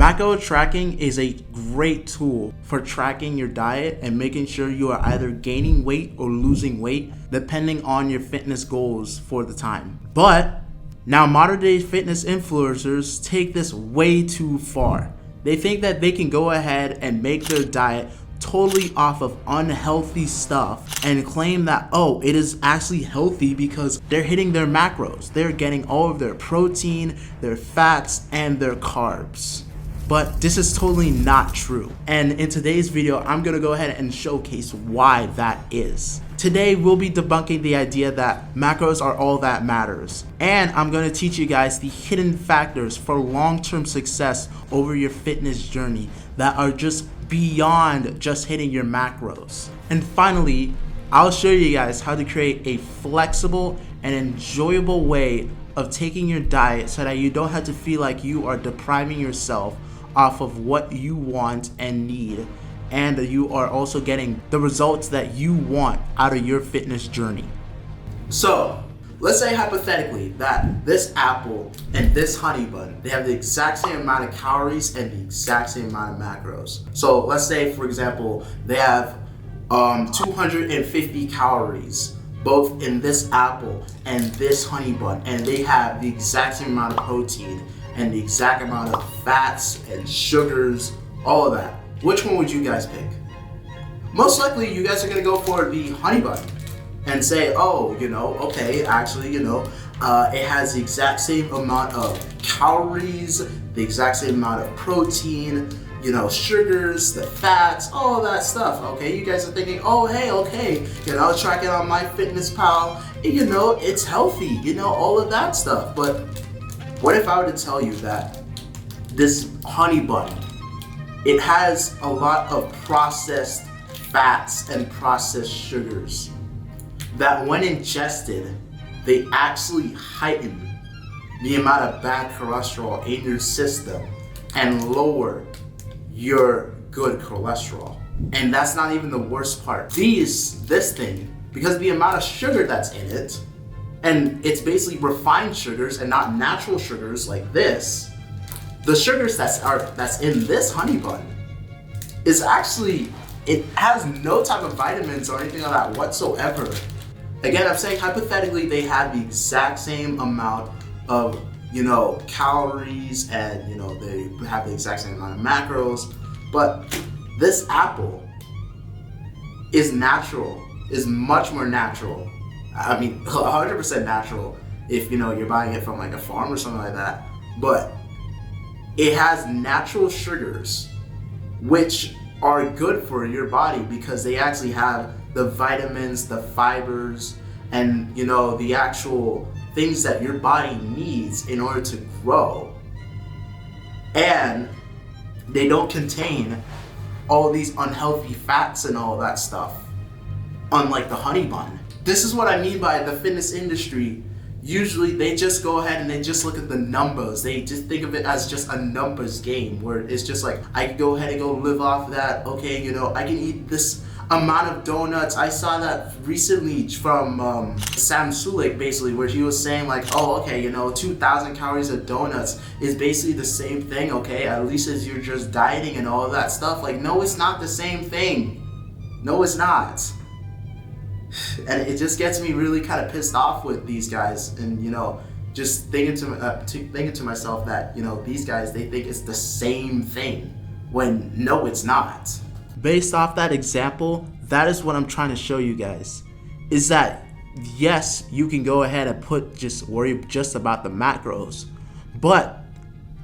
Macro tracking is a great tool for tracking your diet and making sure you are either gaining weight or losing weight depending on your fitness goals for the time. But now modern day fitness influencers take this way too far. They think that they can go ahead and make their diet totally off of unhealthy stuff and claim that, oh, it is actually healthy because they're hitting their macros. They're getting all of their protein, their fats, and their carbs. But this is totally not true. And in today's video, I'm gonna go ahead and showcase why that is. Today, we'll be debunking the idea that macros are all that matters. And I'm gonna teach you guys the hidden factors for long-term success over your fitness journey that are just beyond just hitting your macros. And finally, I'll show you guys how to create a flexible and enjoyable way of taking your diet so that you don't have to feel like you are depriving yourself off of what you want and need, and you are also getting the results that you want out of your fitness journey. So let's say hypothetically that this apple and this honey bun, they have the exact same amount of calories and the exact same amount of macros. So let's say, for example, they have 250 calories both in this apple and this honey bun, and they have the exact same amount of protein and the exact amount of fats and sugars, all of that. Which one would you guys pick? Most likely you guys are gonna go for the honey bun and say, oh, okay, actually, it has the exact same amount of calories, the exact same amount of protein, sugars, the fats, all that stuff. Okay, you guys are thinking, oh, hey, okay, track it on MyFitnessPal, it's healthy, all of that stuff. But what if I were to tell you that this honey bun, it has a lot of processed fats and processed sugars that when ingested, they actually heighten the amount of bad cholesterol in your system and lower your good cholesterol. And that's not even the worst part. This thing, because of the amount of sugar that's in it, and it's basically refined sugars and not natural sugars like this, the sugars that's in this honey bun is actually, it has no type of vitamins or anything like that whatsoever. Again, I'm saying hypothetically they have the exact same amount of calories and they have the exact same amount of macros, but this apple is natural, is much more natural. I mean, 100% natural if you're buying it from like a farm or something like that, but it has natural sugars which are good for your body because they actually have the vitamins, the fibers, and the actual things that your body needs in order to grow. And they don't contain all these unhealthy fats and all that stuff, unlike the honey bun. This is what I mean by the fitness industry. Usually they just go ahead and they just look at the numbers. They just think of it as just a numbers game where it's just like, I can go ahead and go live off of that. Okay, I can eat this amount of donuts. I saw that recently from Sam Sulek, basically, where he was saying like, oh, okay, 2,000 calories of donuts is basically the same thing, okay? At least as you're just dieting and all of that stuff. Like, no, it's not the same thing. No, it's not. And it just gets me really kind of pissed off with these guys, and just thinking to myself that these guys, they think it's the same thing when no, it's not. Based off that example, that is what I'm trying to show you guys, is that yes, you can go ahead and worry just about the macros, but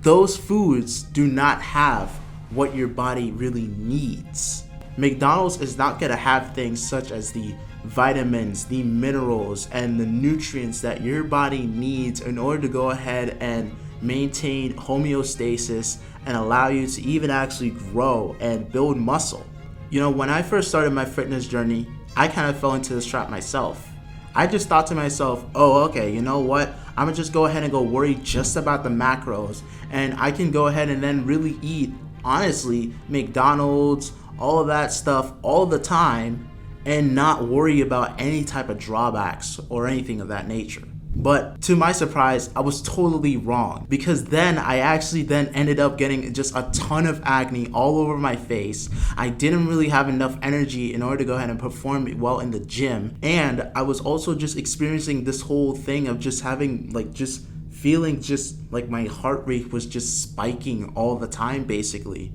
those foods do not have what your body really needs. McDonald's is not gonna have things such as the vitamins, the minerals, and the nutrients that your body needs in order to go ahead and maintain homeostasis and allow you to even actually grow and build muscle. When I first started my fitness journey, I kind of fell into this trap myself. I just thought to myself, oh, okay, you know what? I'm gonna just go ahead and go worry just about the macros, and I can go ahead and then really eat, honestly, McDonald's, all of that stuff all the time, and not worry about any type of drawbacks or anything of that nature. But to my surprise, I was totally wrong, because then I actually then ended up getting just a ton of acne all over my face. I didn't really have enough energy in order to go ahead and perform well in the gym. And I was also just experiencing this whole thing of just having like just feeling just like my heart rate was just spiking all the time basically.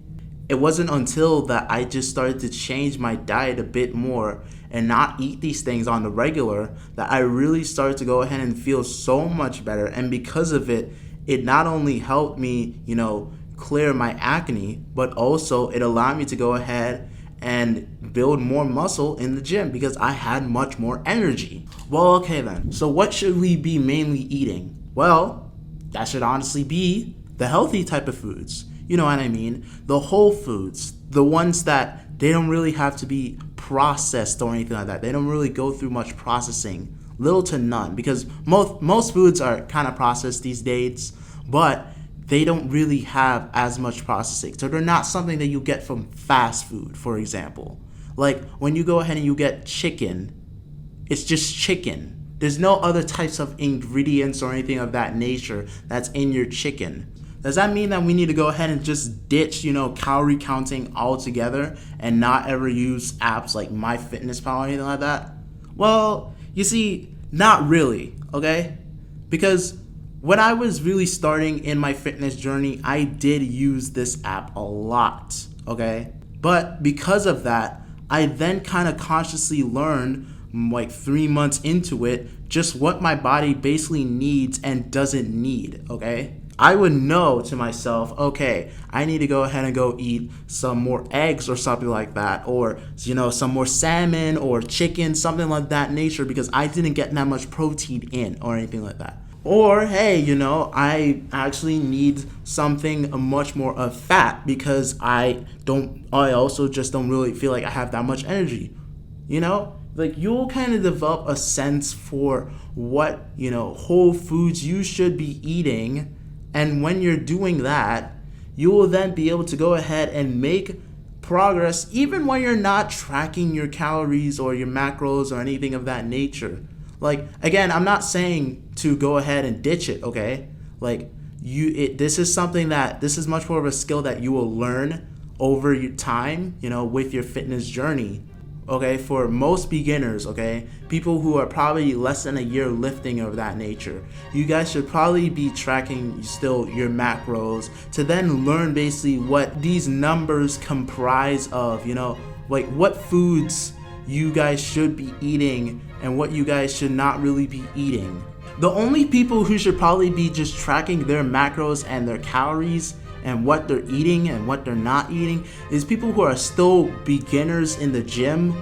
It wasn't until that I just started to change my diet a bit more and not eat these things on the regular that I really started to go ahead and feel so much better. And because of it, it not only helped me, clear my acne, but also it allowed me to go ahead and build more muscle in the gym because I had much more energy. Well, okay then. So what should we be mainly eating? Well, that should honestly be the healthy type of foods. You know what I mean? The whole foods, the ones that they don't really have to be processed or anything like that. They don't really go through much processing, little to none, because most foods are kind of processed these days, but they don't really have as much processing. So they're not something that you get from fast food, for example. Like when you go ahead and you get chicken, it's just chicken. There's no other types of ingredients or anything of that nature that's in your chicken. Does that mean that we need to go ahead and just ditch, calorie counting altogether and not ever use apps like MyFitnessPal or anything like that? Well, you see, not really, okay? Because when I was really starting in my fitness journey, I did use this app a lot, okay? But because of that, I then kind of consciously learned like 3 months into it, just what my body basically needs and doesn't need, okay? I would know to myself, okay, I need to go ahead and go eat some more eggs or something like that, or, some more salmon or chicken, something like that nature, because I didn't get that much protein in or anything like that. Or, hey, I actually need something much more of fat because I also just don't really feel like I have that much energy, Like you'll kind of develop a sense for what, whole foods you should be eating. And when you're doing that, you will then be able to go ahead and make progress even when you're not tracking your calories or your macros or anything of that nature. Like, again, I'm not saying to go ahead and ditch it, okay? Like, this is much more of a skill that you will learn over your time, with your fitness journey. Okay, for most beginners, okay, people who are probably less than a year lifting of that nature, you guys should probably be tracking still your macros to then learn basically what these numbers comprise of, like what foods you guys should be eating and what you guys should not really be eating. The only people who should probably be just tracking their macros and their calories and what they're eating and what they're not eating is people who are still beginners in the gym,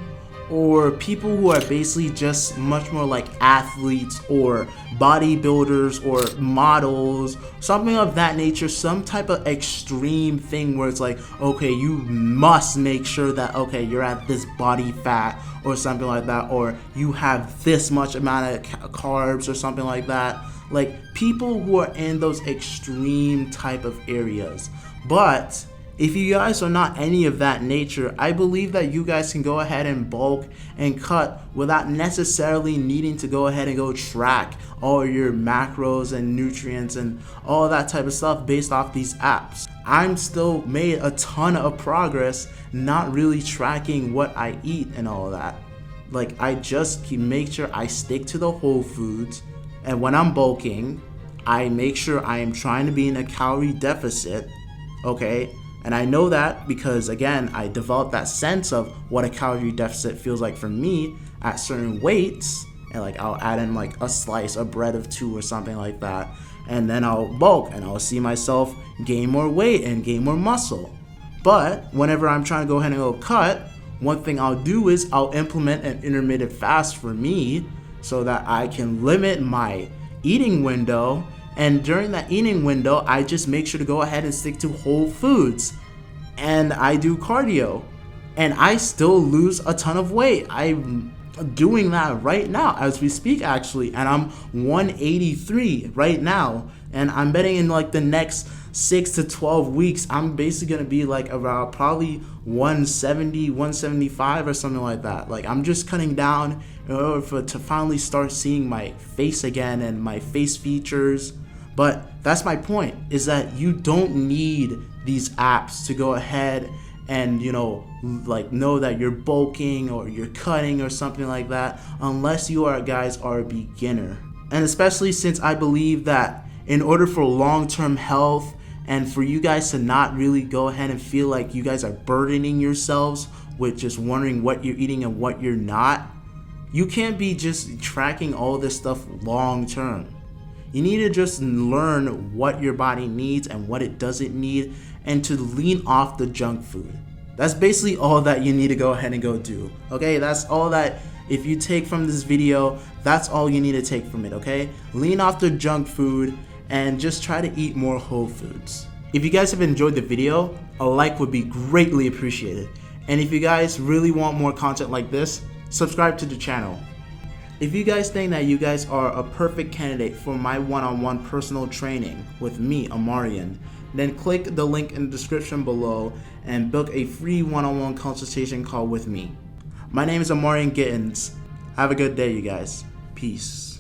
or people who are basically just much more like athletes or bodybuilders or models, something of that nature, some type of extreme thing where it's like, okay, you must make sure that, okay, you're at this body fat or something like that, or you have this much amount of carbs or something like that. Like people who are in those extreme type of areas. But if you guys are not any of that nature, I believe that you guys can go ahead and bulk and cut without necessarily needing to go ahead and go track all your macros and nutrients and all that type of stuff based off these apps. I'm still made a ton of progress not really tracking what I eat and all that. Like I just make sure I stick to the whole foods. And when I'm bulking, I make sure I am trying to be in a calorie deficit, okay? And I know that because, again, I developed that sense of what a calorie deficit feels like for me at certain weights. And, like, I'll add in, like, a slice of bread of 2 or something like that. And then I'll bulk and I'll see myself gain more weight and gain more muscle. But whenever I'm trying to go ahead and go cut, one thing I'll do is I'll implement an intermittent fast for me, so that I can limit my eating window. And during that eating window, I just make sure to go ahead and stick to whole foods. And I do cardio. And I still lose a ton of weight. I'm doing that right now as we speak, actually. And I'm 183 right now. And I'm betting in like the next 6 to 12 weeks, I'm basically gonna be like around probably 170, 175 or something like that. Like, I'm just cutting down in order to finally start seeing my face again and my face features. But that's my point, is that you don't need these apps to go ahead and, you know that you're bulking or you're cutting or something like that, unless you guys are a beginner. And especially since I believe that in order for long-term health and for you guys to not really go ahead and feel like you guys are burdening yourselves with just wondering what you're eating and what you're not, you can't be just tracking all this stuff long term. You need to just learn what your body needs and what it doesn't need, and to lean off the junk food. That's basically all that you need to go ahead and go do. Okay, that's all that, if you take from this video, that's all you need to take from it, okay? Lean off the junk food and just try to eat more whole foods. If you guys have enjoyed the video, a like would be greatly appreciated. And if you guys really want more content like this, subscribe to the channel. If you guys think that you guys are a perfect candidate for my one-on-one personal training with me, Amarian, then click the link in the description below and book a free one-on-one consultation call with me. My name is Amarian Gittins. Have a good day, you guys. Peace.